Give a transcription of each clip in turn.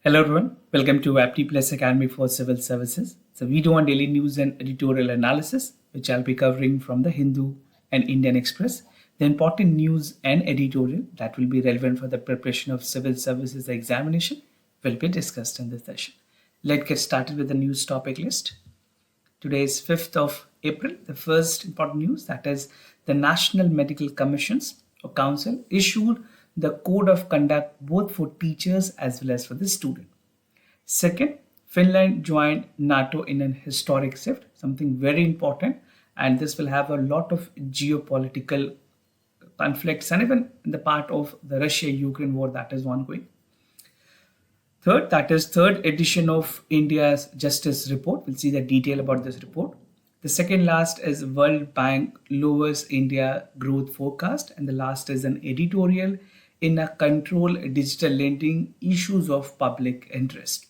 Hello everyone, welcome to Apti Plus Academy for Civil Services. It's a video on daily news and editorial analysis, which I'll be covering from the Hindu and Indian Express. The important news and editorial that will be relevant for the preparation of civil services examination will be discussed in this session. Let's get started with the news topic list. Today is 5th of April. The first important news, that is the National Medical Commissions or Council issued the code of conduct both for teachers as well as for the student. Second, Finland joined NATO in an historic shift, something very important, and this will have a lot of geopolitical conflicts and even in the part of the Russia-Ukraine war that is ongoing. Third, that is third edition of India's Justice Report. We'll see the detail about this report. The second last is World Bank lowers India growth forecast, and the last is an editorial in a control digital lending issues of public interest.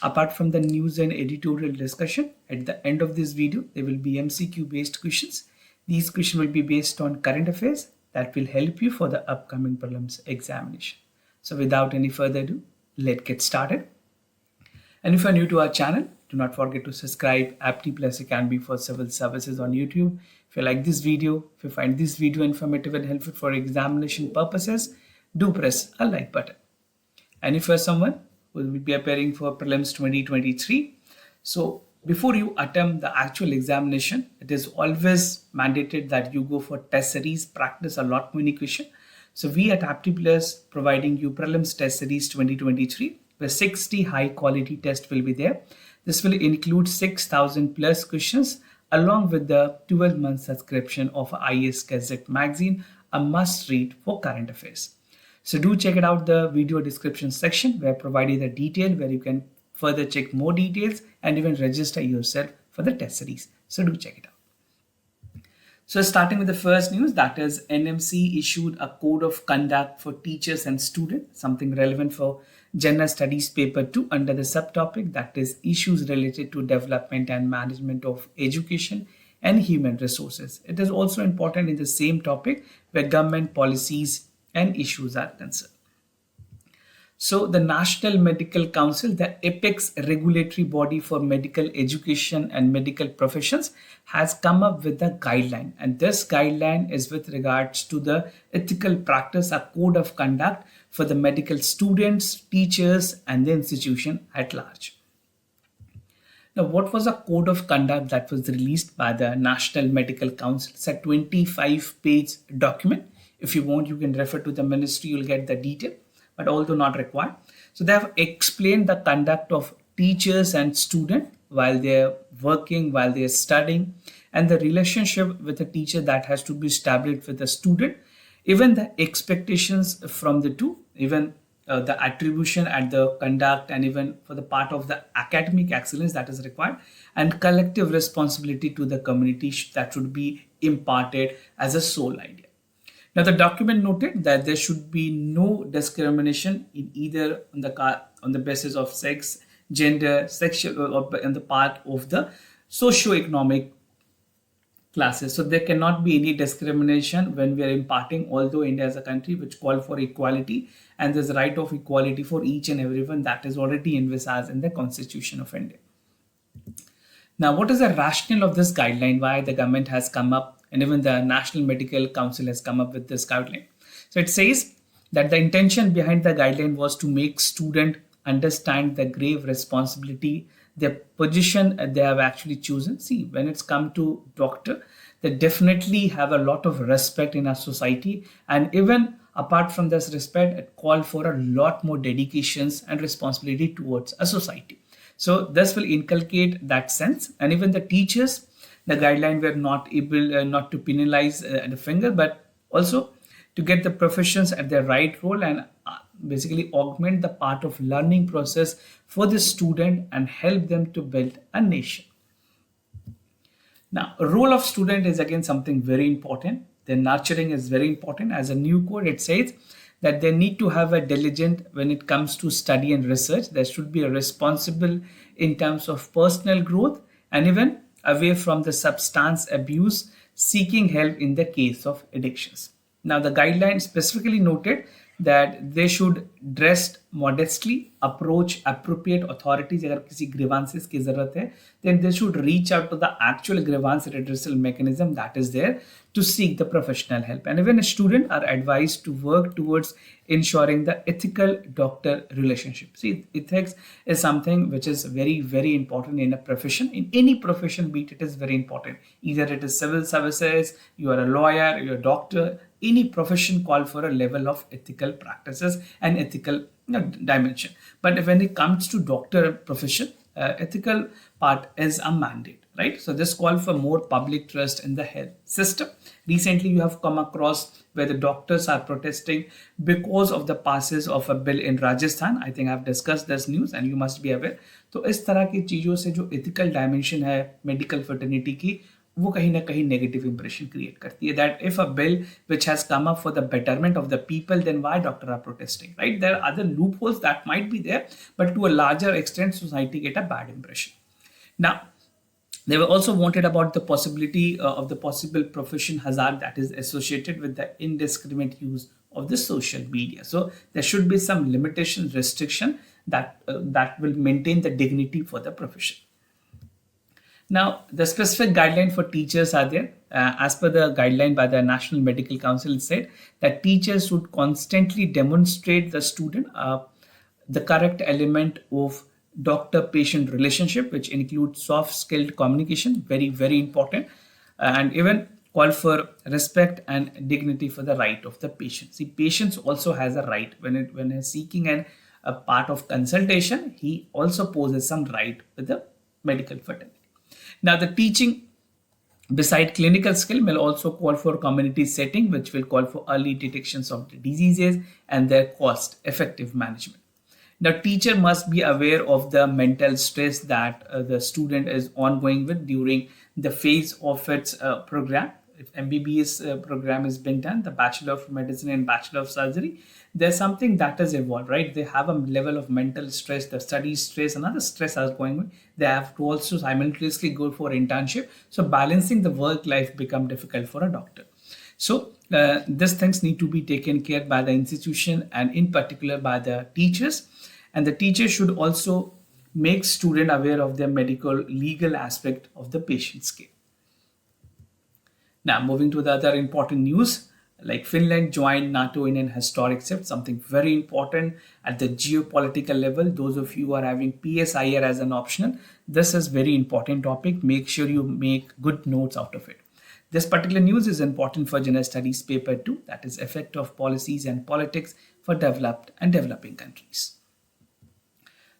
Apart from the news and editorial discussion, at the end of this video, there will be MCQ based questions. These questions will be based on current affairs that will help you for the upcoming prelims examination. So without any further ado, let's get started. And if you are new to our channel, do not forget to subscribe Apti Plus Academy for Civil Services on YouTube. If you like this video, if you find this video informative and helpful for examination purposes, do press a like button. And if you're someone who will be appearing for prelims 2023, so before you attempt the actual examination, it is always mandated that you go for test series, practice a lot many questions. So we at Apti Plus providing you prelims test series 2023, where 60 high quality tests will be there. This will include 6,000 plus questions along with the 12-month subscription of IS Gazette magazine, a must read for current affairs. So do check it out the video description section where I provided the detail where you can further check more details and even register yourself for the test series. So do check it out. So starting with the first news, that is NMC issued a code of conduct for teachers and students, something relevant for General Studies Paper 2 under the subtopic, that is issues related to development and management of education and human resources. It is also important in the same topic where government policies and issues are concerned. So the National Medical Council, the apex regulatory body for medical education and medical professions, has come up with a guideline, and this guideline is with regards to the ethical practice, a code of conduct for the medical students, teachers and the institution at large. Now, what was a code of conduct that was released by the National Medical Council? It's a 25-page document. If you want, you can refer to the ministry, you'll get the detail, but although not required. So they have explained the conduct of teachers and students while they're working, while they're studying, and the relationship with the teacher that has to be established with the student, even the expectations from the two, even the attribution at the conduct, and even for the part of the academic excellence that is required, and collective responsibility to the community that should be imparted as a sole idea. Now, the document noted that there should be no discrimination in either on the basis of sex, gender, sexual, or on the part of the socio-economic classes. So there cannot be any discrimination when we are imparting, although India is a country which calls for equality and there's a right of equality for each and everyone that is already envisaged in the Constitution of India. Now, what is the rationale of this guideline? Why the government has come up and even the National Medical Council has come up with this guideline? So it says that the intention behind the guideline was to make students understand the grave responsibility, their position they have actually chosen. See, when it's come to doctor, they definitely have a lot of respect in our society, and even apart from this respect, it call for a lot more dedications and responsibility towards a society. So this will inculcate that sense, and even the teachers, the guideline were not able not to penalize the finger, but also to get the professions at their right role and basically augment the part of learning process for the student and help them to build a nation. Now, role of student is again something very important. Their nurturing is very important. As a new code, it says that they need to have a diligent when it comes to study and research. There should be a responsible in terms of personal growth and even away from the substance abuse, seeking help in the case of addictions. Now, the guidelines specifically noted that they should dress modestly, approach appropriate authorities. अगर किसी grievances की ज़रूरत है, then they should reach out to the actual grievance redressal mechanism that is there to seek the professional help. And even students are advised to work towards ensuring the ethical doctor relationship. See, ethics is something which is very, very important in a profession. In any profession, be it is very important. Either it is civil services, you are a lawyer, you're a doctor, any profession call for a level of ethical practices and ethical dimension. But when it comes to doctor profession, ethical part is a mandate, right? So this call for more public trust in the health system. Recently, you have come across where the doctors are protesting because of the passes of a bill in Rajasthan. I think I've discussed this news and you must be aware. तो इस तरह की चीज़ों से जो ethical dimension है medical fraternity की, वो कहीं ना कहीं नेगेटिव इंप्रेशन क्रिएट करती है that if a bill which has come up for the betterment of the people then why doctor are protesting right there are other loopholes that might be there but to a larger extent society get a bad impression now they were also wanted about the possibility of the possible profession hazard that is associated with the indiscriminate use of the social media. So there should be some limitation restriction that will maintain the dignity for the profession. Now, the specific guideline for teachers are there. As per the guideline by the National Medical Council, it said that teachers should constantly demonstrate the student the correct element of doctor-patient relationship, which includes soft-skilled communication, very, very important, and even call for respect and dignity for the right of the patient. See, patients also has a right when he's seeking a part of consultation. He also poses some right with the medical fraternity. Now, the teaching beside clinical skill will also call for community setting, which will call for early detections of the diseases and their cost-effective management. Now, teacher must be aware of the mental stress that the student is ongoing with during the phase of its program. If MBBS program is being done, the Bachelor of Medicine and Bachelor of Surgery, there's something that is evolved, right? They have a level of mental stress, the study stress, and other stress are going on. They have to also simultaneously go for internship. So balancing the work life become difficult for a doctor. So these things need to be taken care by the institution and in particular by the teachers. And the teacher should also make student aware of the medical legal aspect of the patient's care. Now, moving to the other important news, like Finland joined NATO in an historic shift, something very important at the geopolitical level. Those of you who are having PSIR as an optional, this is very important topic. Make sure you make good notes out of it. This particular news is important for General Studies paper 2, that is effect of policies and politics for developed and developing countries.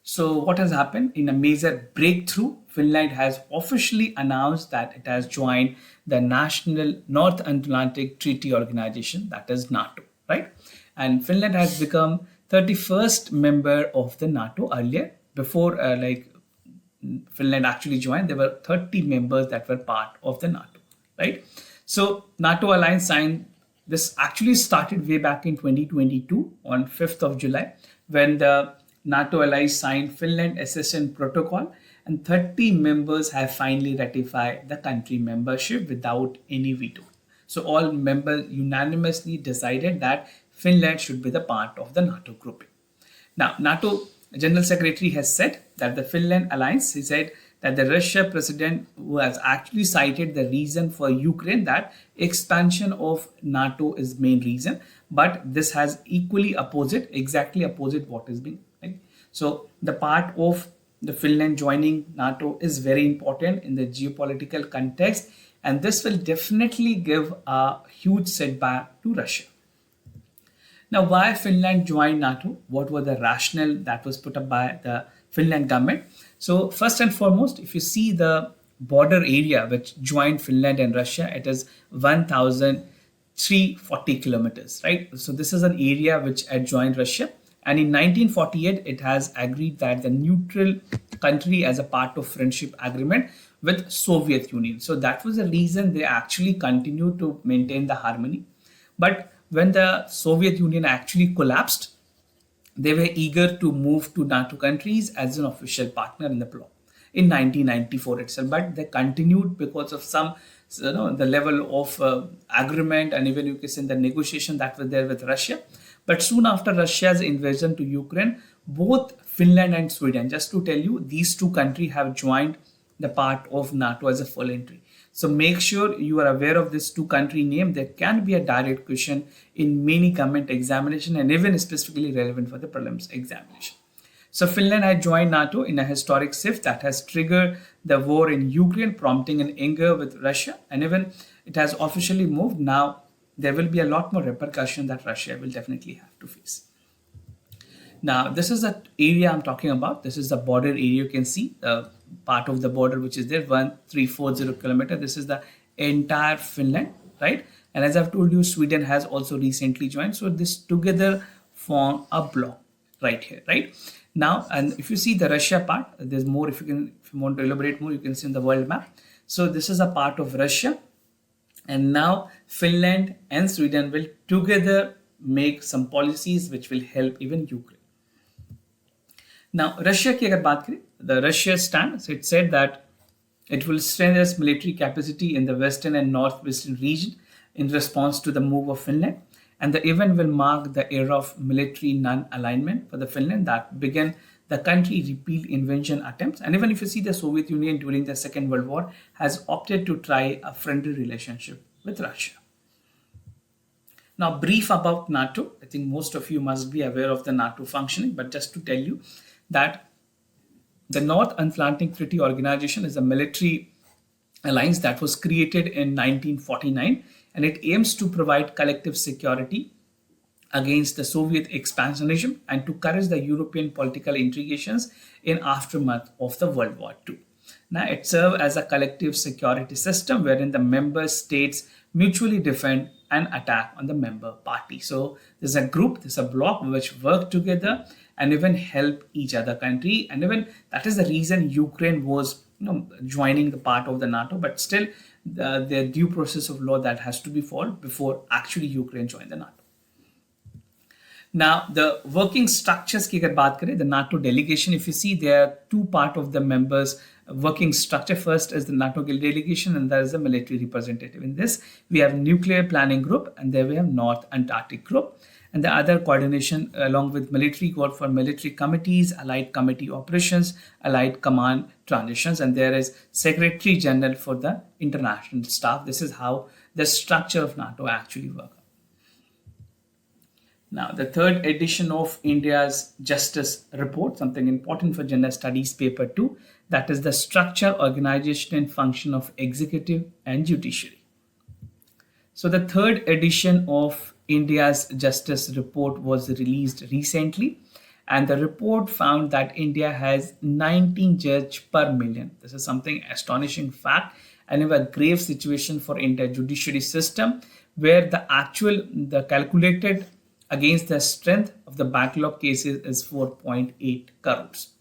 So what has happened? In a major breakthrough, Finland has officially announced that it has joined the National North Atlantic Treaty Organization, that is NATO, right? And Finland has become 31st member of the NATO earlier. Before Finland actually joined, there were 30 members that were part of the NATO, right? So NATO alliance signed, this actually started way back in 2022 on 5th of July when the NATO allies signed Finland Accession Protocol, and 30 members have finally ratified the country membership without any veto. So all members unanimously decided that Finland should be the part of the NATO grouping. Now, NATO General Secretary has said that the Finland alliance, he said that the Russia president who has actually cited the reason for Ukraine, that expansion of NATO is main reason, but this has equally exactly opposite what is being. Right? So the part of the Finland joining NATO is very important in the geopolitical context, and this will definitely give a huge setback to Russia. Now, why Finland joined NATO? What was the rationale that was put up by the Finland government? So first and foremost, if you see the border area which joined Finland and Russia, it is 1,340 kilometers, right? So this is an area which adjoined Russia. And in 1948, it has agreed that the neutral country as a part of friendship agreement with Soviet Union. So that was the reason they actually continued to maintain the harmony. But when the Soviet Union actually collapsed, they were eager to move to NATO countries as an official partner in the bloc in 1994 itself. But they continued because of some the level of agreement, and even you can say the negotiation that was there with Russia. But soon after Russia's invasion to Ukraine, both Finland and Sweden, just to tell you, these two countries have joined the part of NATO as a full entry. So make sure you are aware of this two country name. There can be a direct question in many government examination and even specifically relevant for the prelims examination. So Finland had joined NATO in a historic shift that has triggered the war in Ukraine, prompting an anger with Russia, and even it has officially moved. Now there will be a lot more repercussion that Russia will definitely have to face. Now this is the area I'm talking about. This is the border area. You can see the part of the border which is there, 1340 kilometer. This is the entire Finland, right? And as I've told you, Sweden has also recently joined. So this together form a block right here, right? Now, and if you see the Russia part, there's more. If you want to elaborate more, you can see in the world map. So this is a part of Russia, and now Finland and Sweden will together make some policies which will help even Ukraine. Now, Russia की अगर बात करें, the Russia stand, so it said that it will strengthen its military capacity in the western and northwestern region in response to the move of Finland. And the event will mark the era of military non-alignment for the Finland that began the country repealed invasion attempts. And even if you see the Soviet Union during the Second World War has opted to try a friendly relationship with Russia. Now, brief about NATO. I think most of you must be aware of the NATO functioning, but just to tell you that the North Atlantic Treaty Organization is a military alliance that was created in 1949, and it aims to provide collective security against the Soviet expansionism and to encourage the European political intrications in aftermath of the World War II. Now, it serves as a collective security system wherein the member states mutually defend and attack on the member party. So there's a group, there's a bloc which work together and even help each other country. And even that is the reason Ukraine was joining the part of the NATO, but still the due process of law that has to be followed before actually Ukraine joined the NATO. Now, the working structures की अगर बात करें, the NATO delegation, if you see, there are two part of the members working structure. First is the NATO delegation, and there is a military representative. In this, we have nuclear planning group, and there we have North Antarctic group, and the other coordination along with military work for military committees, allied committee operations, allied command transitions, and there is Secretary General for the international staff. This is how the structure of NATO actually works. Now, the third edition of India's Justice Report, something important for General Studies Paper 2, that is the structure, organization, and function of executive and judiciary. So, the third edition of India's Justice Report was released recently, and the report found that India has 19 judges per million. This is something astonishing fact, and a grave situation for India judiciary system, where the calculated against the strength of the backlog cases is 4.8 crores.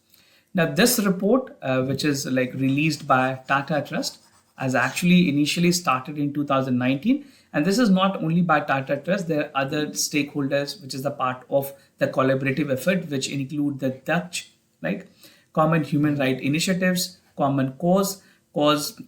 Now, this report, which is released by Tata Trust, has actually initially started in 2019. And this is not only by Tata Trust, there are other stakeholders, which is the part of the collaborative effort, which include the Dutch, Common Human Rights Initiatives, Common Cause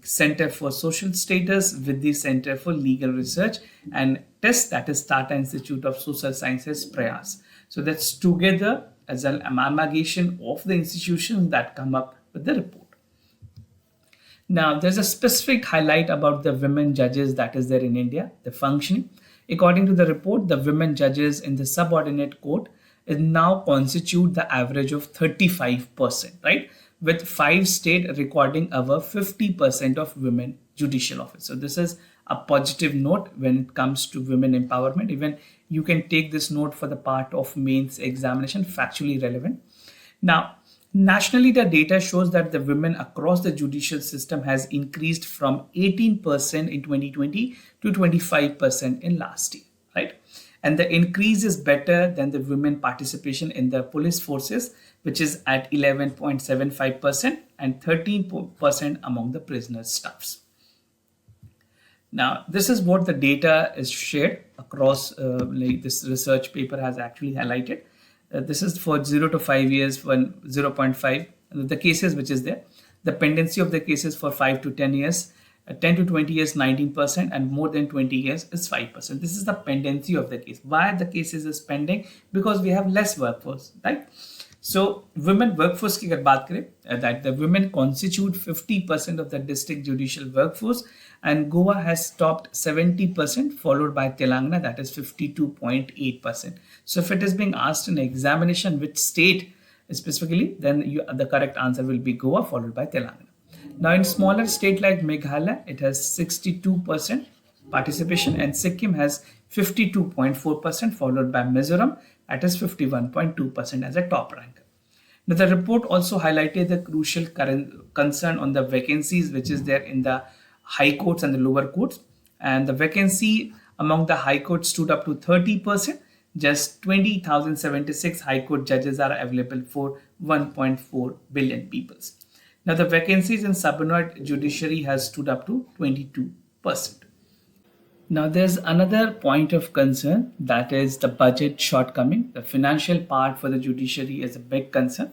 Center for Social Status with the Center for Legal Research, and TESS, that is Tata Institute of Social Sciences, Prayas. So that's together as an amalgamation of the institutions that come up with the report. Now, there's a specific highlight about the women judges that is there in India, the functioning. According to the report, the women judges in the subordinate court now constitute the average of 35%, right? With 5 states recording above 50% of women judicial office. So this is a positive note when it comes to women empowerment. Even you can take this note for the part of mains examination, factually relevant. Now, nationally, the data shows that the women across the judicial system has increased from 18% in 2020 to 25% in last year, right? And the increase is better than the women participation in the police forces, which is at 11.75% and 13% among the prisoner staffs. Now, this is what the data is shared across, this research paper has actually highlighted. This is for 0 to 5 years, for 0.5, the cases which is there. The pendency of the cases for 5 to 10 years, 10 to 20 years 19%, and more than 20 years is 5%. This is the pendency of the case. Why the cases is pending? Because we have less workforce, right? So women workforce की अगर बात करें, that the women constitute 50% of the district judicial workforce, and Goa has topped 70%, followed by Telangana, that is 52.8%. So if it is being asked in examination which state specifically, then the correct answer will be Goa, followed by Telangana. Now in smaller state like Meghalaya, it has 62% participation, and Sikkim has 52.4%, followed by Mizoram, that is 51.2% as a top ranker. Now the report also highlighted the crucial concern on the vacancies which is there in the high courts and the lower courts, and the vacancy among the high courts stood up to 30%. Just 20,076 high court judges are available for 1.4 billion people. Now the vacancies in subordinate judiciary has stood up to 22%. Now there's another point of concern, that is the budget shortcoming. The financial part for the judiciary is a big concern.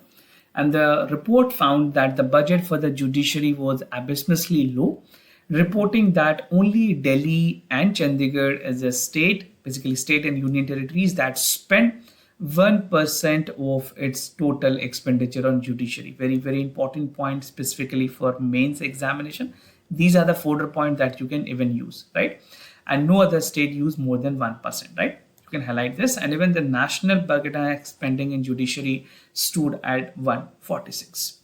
And the report found that the budget for the judiciary was abysmally low, reporting that only Delhi and Chandigarh as a state, basically state and union territories, that spend 1% of its total expenditure on judiciary. Very, very important point specifically for mains examination. These are the fodder points that you can even use, right? And no other state use more than 1%, right? You can highlight this. And even the national budget spending in judiciary stood at 146.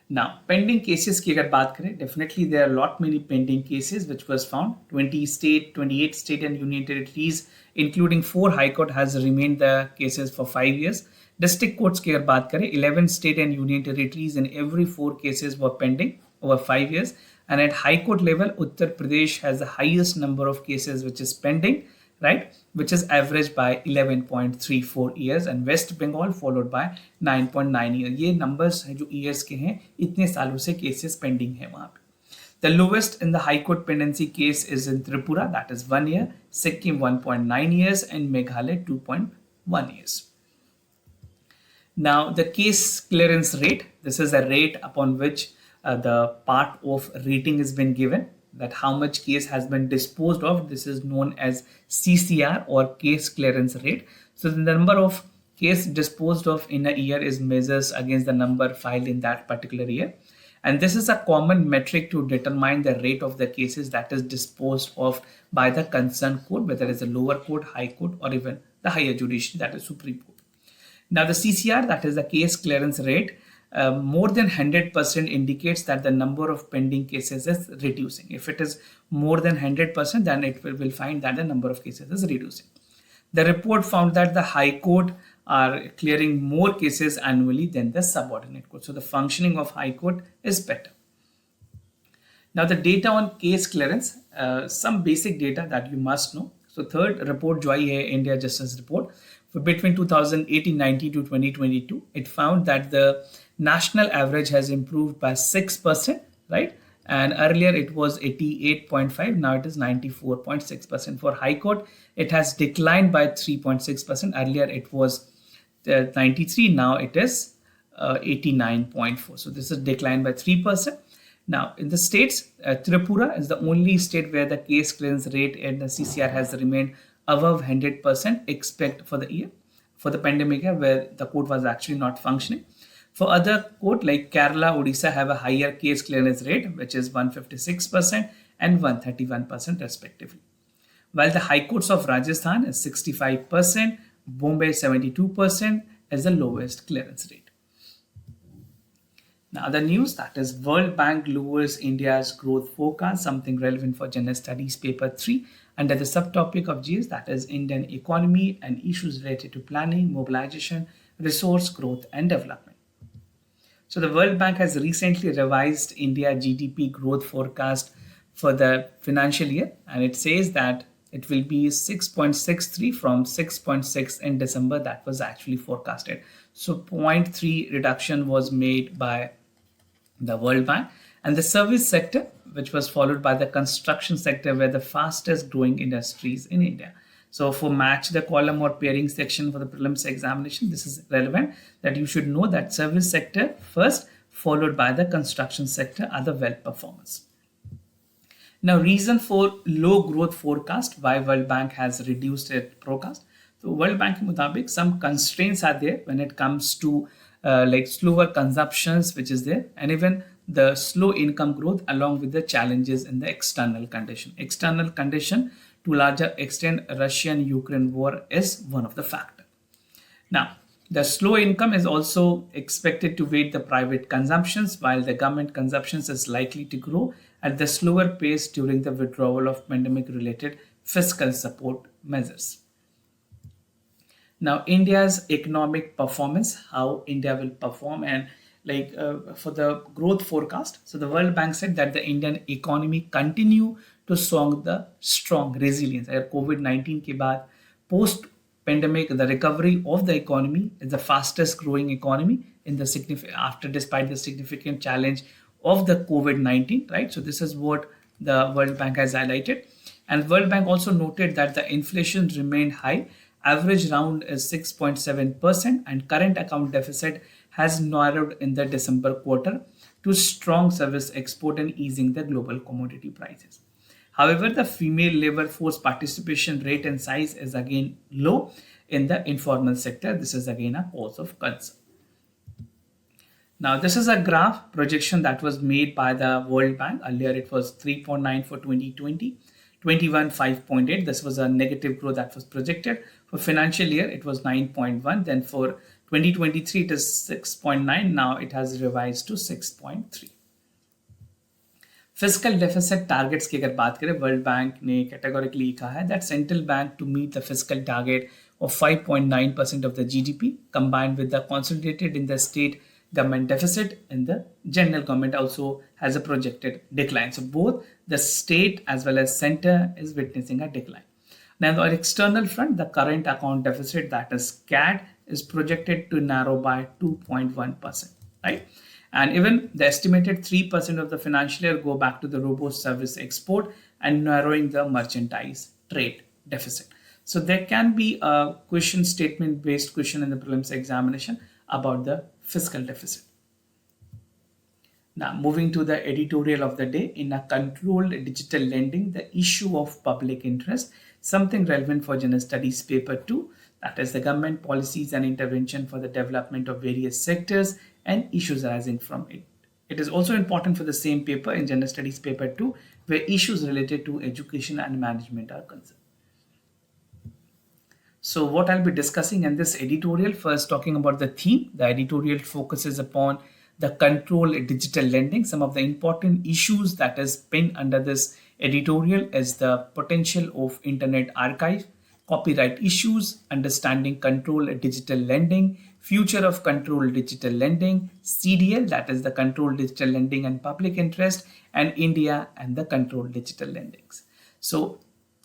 Now, pending cases की अगर बात करें, definitely there are a lot many pending cases which was found. 28 state and union territories, including 4 high court, has remained the cases for 5 years. District courts की अगर बात करें, 11 state and union territories in every 4 cases were pending over 5 years. And at high court level, Uttar Pradesh has the highest number of cases which is pending, right, which is averaged by 11.34 years, and West Bengal followed by 9.9 years. ये numbers हैं जो years के हैं, इतने सालों से cases pending है वहाँ पे. The lowest in the high court pendency case is in Tripura, that is 1 year, Sikkim 1.9 years, and Meghalaya 2.1 years. Now the case clearance rate, this is a rate upon which the part of rating has been given, that how much case has been disposed of. This is known as CCR, or case clearance rate. So the number of case disposed of in a year is measures against the number filed in that particular year. And this is a common metric to determine the rate of the cases that is disposed of by the concerned court, whether it's a lower court, high court, or even the higher judiciary, that is Supreme Court. Now the CCR, that is the case clearance rate, more than 100% indicates that the number of pending cases is reducing. If it is more than 100%, then it will find that the number of cases is reducing. The report found that the High Court are clearing more cases annually than the subordinate court. So the functioning of High Court is better. Now the data on case clearance, some basic data that you must know. So third report जो आई है India Justice Report, for between 2018-19 to 2022, it found that the national average has improved by 6%, right? And earlier it was 88.5, now it is 94.6%. For High Court, it has declined by 3.6%. Earlier it was 93, now it is 89.4. So this is declined by 3%. Now in the states, Tripura is the only state where the case clearance rate and the CCR has remained above 100%, except for the year, for the pandemic year where the court was actually not functioning. For other court like Kerala, Odisha have a higher case clearance rate, which is 156% and 131% respectively. While the high courts of Rajasthan is 65%, Bombay 72% as the lowest clearance rate. Now the news, that is World Bank lowers India's growth forecast, something relevant for General Studies paper 3 under the subtopic of GS, that is Indian economy and issues related to planning, mobilization, resource growth and development. So the World Bank has recently revised India GDP growth forecast for the financial year, and it says that it will be 6.63 from 6.6 in December. That was actually forecasted. So 0.3 reduction was made by the World Bank. And the service sector, which was followed by the construction sector, were the fastest growing industries in India. So for match the column or pairing section for the prelims examination, this is relevant that you should know that service sector first, followed by the construction sector are the well performers. Now, reason for low growth forecast, why World Bank has reduced its forecast. So World Bank के मुताबिक some constraints are there when it comes to like slower consumptions which is there, and even the slow income growth along with the challenges in the external condition. External condition to larger extent Russian-Ukraine war is one of the factors. Now, the slow income is also expected to weight the private consumptions, while the government consumptions is likely to grow at the slower pace during the withdrawal of pandemic-related fiscal support measures. Now, India's economic performance, how India will perform, and for the growth forecast. So the World Bank said that the Indian economy continue to show the strong resilience. COVID-19 के बाद post pandemic, the recovery of the economy is the fastest growing economy in the despite the significant challenge of the COVID-19, right? So this is what the World Bank has highlighted. And World Bank also noted that the inflation remained high. Average round is 6.7% and current account deficit has narrowed in the December quarter to strong service export and easing the global commodity prices. However, the female labor force participation rate and size is again low in the informal sector. This is again a cause of concern. Now, this is a graph projection that was made by the World Bank. Earlier, it was 3.9 for 2020, 21, 5.8. This was a negative growth that was projected. For financial year, it was 9.1. Then for 2023, it is 6.9. Now, it has revised to 6.3. Physical deficit targets की अगर बात करें, world bank ने categorically कहा है that central bank to meet the physical target of 5.9% of the GDP combined with the consolidated in the state government deficit and the general government also has a projected decline. So both the state as well as center is witnessing a decline. Now on the external front, the current account deficit, that is CAD, is projected to narrow by 2.1%, right? And even the estimated 3% of the financial year go back to the robust service export and narrowing the merchandise trade deficit. So there can be a question statement based question in the prelims examination about the fiscal deficit. Now moving to the editorial of the day, in a controlled digital lending, the issue of public interest, something relevant for general studies paper 2, that is the government policies and intervention for the development of various sectors and issues arising from it. It is also important for the same paper in general studies paper 2, where issues related to education and management are concerned. So what I'll be discussing in this editorial, first talking about the theme. The editorial focuses upon the controlled digital lending. Some of the important issues that is pinned under this editorial is the potential of internet archive, copyright issues, understanding controlled digital lending, future of controlled digital lending, CDL, that is the controlled digital lending and public interest, and India and the controlled digital lendings. So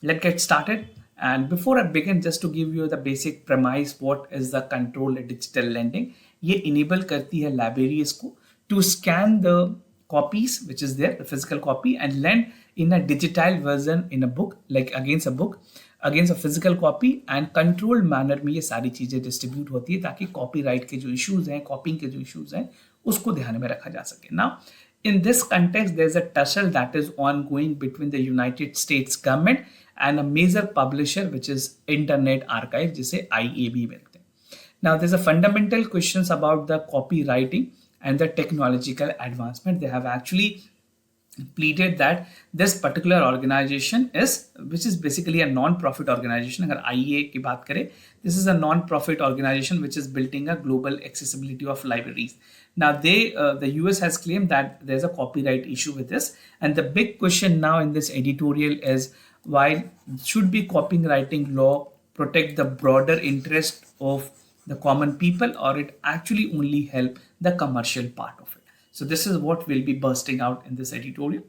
let's get started. And before I begin, just to give you the basic premise, what is the controlled digital lending? ये enable करती है libraries को to scan the copies which is there, the physical copy, and lend in a digital version in a book, like against a book, against a physical copy, and controlled manner में ये सारी चीजें distribute होती है ताकि copyright के जो issues हैं, copying के जो issues हैं, उसको ध्यान में रखा जा सके. Now, in this context, there is a tussle that is ongoing between the United States government and a major publisher which is Internet Archive, जिसे IAB बोलते हैं. Now there's a fundamental questions about the copywriting and the technological advancement. They have actually pleaded that this particular organization is, which is basically a non-profit organization. अगर IA की बात करें, this is a non-profit organization which is building a global accessibility of libraries. Now the US has claimed that there's a copyright issue with this, and the big question now in this editorial is, why should be copywriting law protect the broader interest of the common people, or it actually only help the commercial part of it? So this is what will be bursting out in this editorial.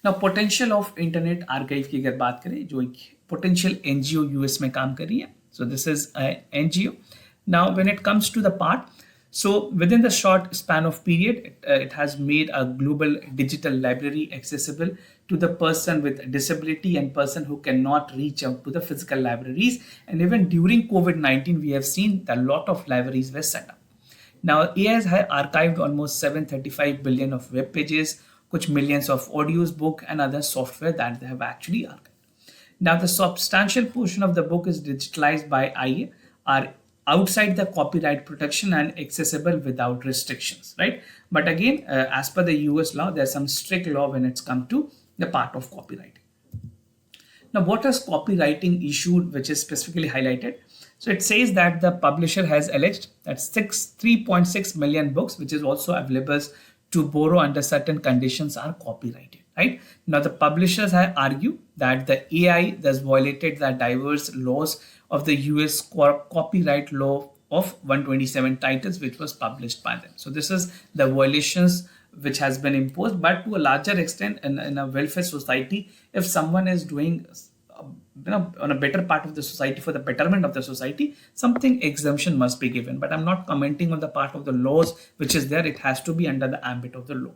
Now potential of internet archive की अगर बात करें, जो एक potential NGO US में काम कर रही है. So this is a NGO. Now when it comes to the part, so within the short span of period, it has made a global digital library accessible to the person with disability and person who cannot reach out to the physical libraries. And even during COVID-19, we have seen that a lot of libraries were set up. Now, AI has archived almost 735 billion of web pages, कुछ millions of audios, book and other software that they have actually archived. Now, the substantial portion of the book is digitalized by IA, are outside the copyright protection and accessible without restrictions, right? But again, as per the US law, there's some strict law when it's come to the part of copyright. Now, what is copywriting issued, which is specifically highlighted? So it says that the publisher has alleged that 3.6 million books, which is also available to borrow under certain conditions, are copyrighted, right? Now, the publishers have argued that the AI thus violated the diverse laws of the US copyright law of 127 titles, which was published by them. So this is the violations which has been imposed, but to a larger extent in a welfare society, if someone is doing on a better part of the society for the betterment of the society, something exemption must be given. But I'm not commenting on the part of the laws which is there. It has to be under the ambit of the law.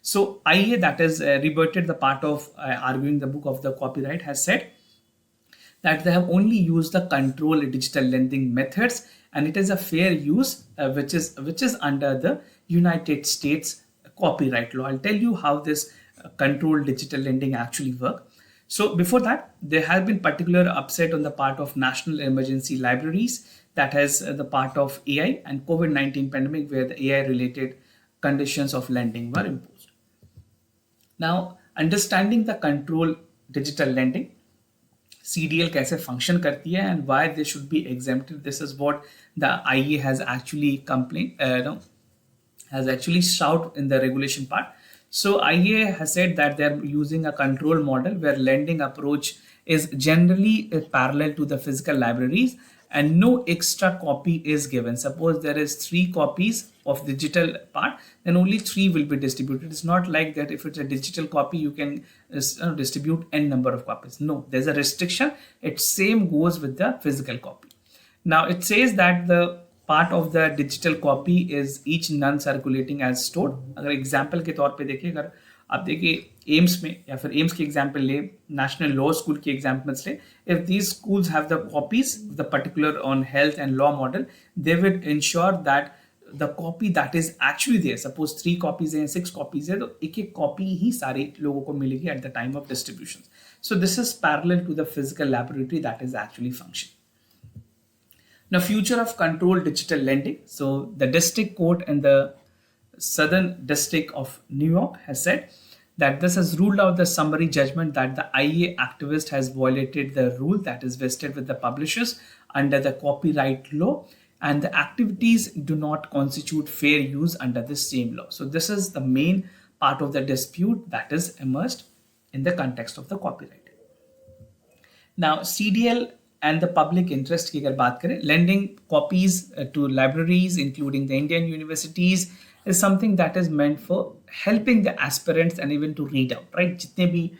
So IA, that is rebutted the part of arguing the book of the copyright, has said that they have only used the controlled digital lending methods, and it is a fair use which is under the United States copyright law. I'll tell you how this controlled digital lending actually work. So before that, there has been particular upset on the part of national emergency libraries, that has the part of AI and COVID-19 pandemic, where the AI related conditions of lending were imposed. Now, understanding the control digital lending, CDL कैसे function करती है and why they should be exempted, this is what the IA has actually complained, has actually shouted in the regulation part. So IA has said that they're using a control model where lending approach is generally parallel to the physical libraries and no extra copy is given. Suppose there is 3 copies of digital part, then only 3 will be distributed. It's not like that if it's a digital copy, you can distribute n number of copies. No, there's a restriction. It same goes with the physical copy. Now it says that the part of the digital copy is each non-circulating as stored. अगर example के तौर पे देखिए, अगर आप देखिए AIIMS में या फिर एम्स के एग्जाम्पल ले, नेशनल लॉ स्कूल के एग्जाम्पल्स ले, if these schools have the copies, the particular on health and law model, they will ensure that the copy that is actually there, suppose 3 copies हैं, 6 copies है, तो एक copy ही सारे लोगों को मिलेगी at the time of distribution. So this is parallel to the physical laboratory that is actually functioning. Now, future of controlled digital lending. So the district court in the Southern District of New York has said that this has ruled out the summary judgment that the IA activist has violated the rule that is vested with the publishers under the copyright law, and the activities do not constitute fair use under the same law. So this is the main part of the dispute that is emerged in the context of the copyright. Now, CDL and the public interest की अगर बात करें, lending copies to libraries including the Indian universities is something that is meant for helping the aspirants and even to read out, right? जितने भी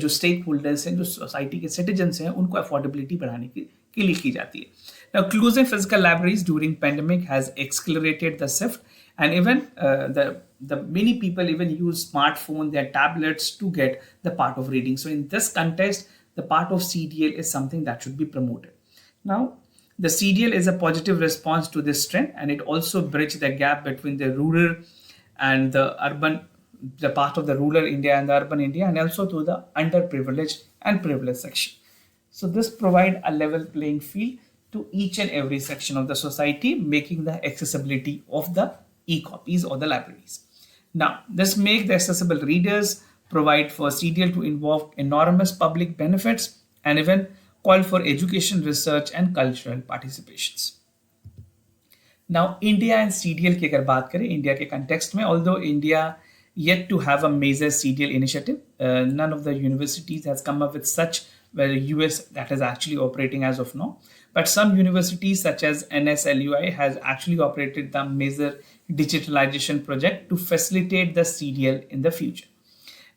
जो stakeholders हैं, जो society के citizens हैं, उनको affordability बढ़ाने के लिए की जाती है. Now, closing physical libraries during pandemic has accelerated the shift, and even the many people even use smartphone, their tablets to get the part of reading. So in this context, the part of CDL is something that should be promoted. Now, the CDL is a positive response to this trend, and it also bridges the gap between the rural and the urban, the part of the rural India and the urban India, and also to the underprivileged and privileged section. So this provides a level playing field to each and every section of the society, making the accessibility of the e-copies or the libraries. Now, this makes the accessible readers, provide for CDL to involve enormous public benefits, and even call for education, research and cultural participations. Now, India and CDL की अगर बात करें, India के context में, although India yet to have a major CDL initiative, none of the universities has come up with such, where US that is actually operating as of now. But some universities such as NSLUI has actually operated the major digitalization project to facilitate the CDL in the future.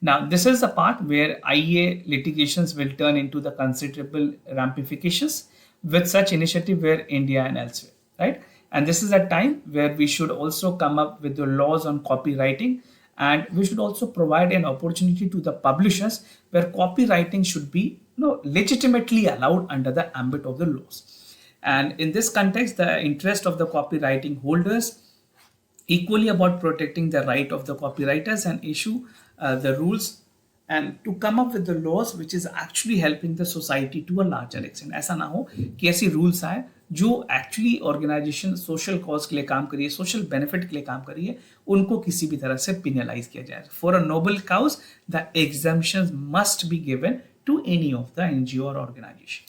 Now, this is the part where IA litigations will turn into the considerable ramifications with such initiative where India and elsewhere, right? And this is a time where we should also come up with the laws on copywriting, and we should also provide an opportunity to the publishers where copywriting should be legitimately allowed under the ambit of the laws. And in this context, the interest of the copywriting holders equally about protecting the right of the copywriters and issue the rules and to come up with the laws which is actually helping the society to a larger extent. ऐसा ना हो कि ऐसी rules आए जो actually organization social cause के लिए काम करिए, social benefit के लिए काम करिए, उनको किसी भी तरह से penalize किया जाए. For a noble cause, the exemptions must be given to any of the NGO or organization.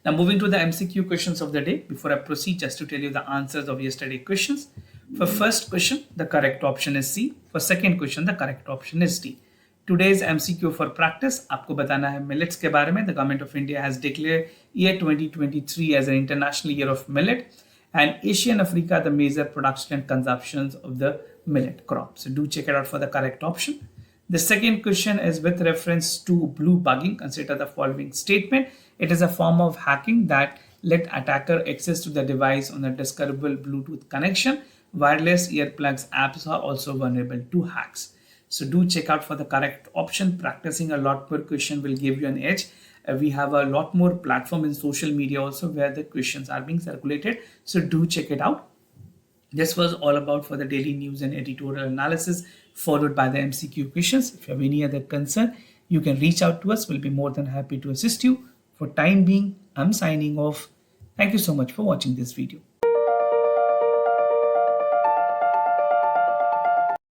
Now moving to the MCQ questions of the day. Before I proceed, just to tell you the answers of yesterday's questions. For first question, the correct option is C. For second question, the correct option is D. Today's MCQ for practice, आपको बताना है millets के बारे में. The government of India has declared year 2023 as an international year of millet, and Asia and Africa the major production and consumptions of the millet crop. So do check it out for the correct option. The second question is with reference to blue bugging. Consider the following statement. It is a form of hacking that let attacker access to the device on a discoverable Bluetooth connection. Wireless earplugs apps are also vulnerable to hacks. So do check out for the correct option. Practicing a lot more question will give you an edge. We have a lot more platform in social media also where the questions are being circulated. So do check it out. This was all about for the daily news and editorial analysis, followed by the MCQ questions. If you have any other concern, you can reach out to us. We'll be more than happy to assist you. For time being, I'm signing off. Thank you so much for watching this video.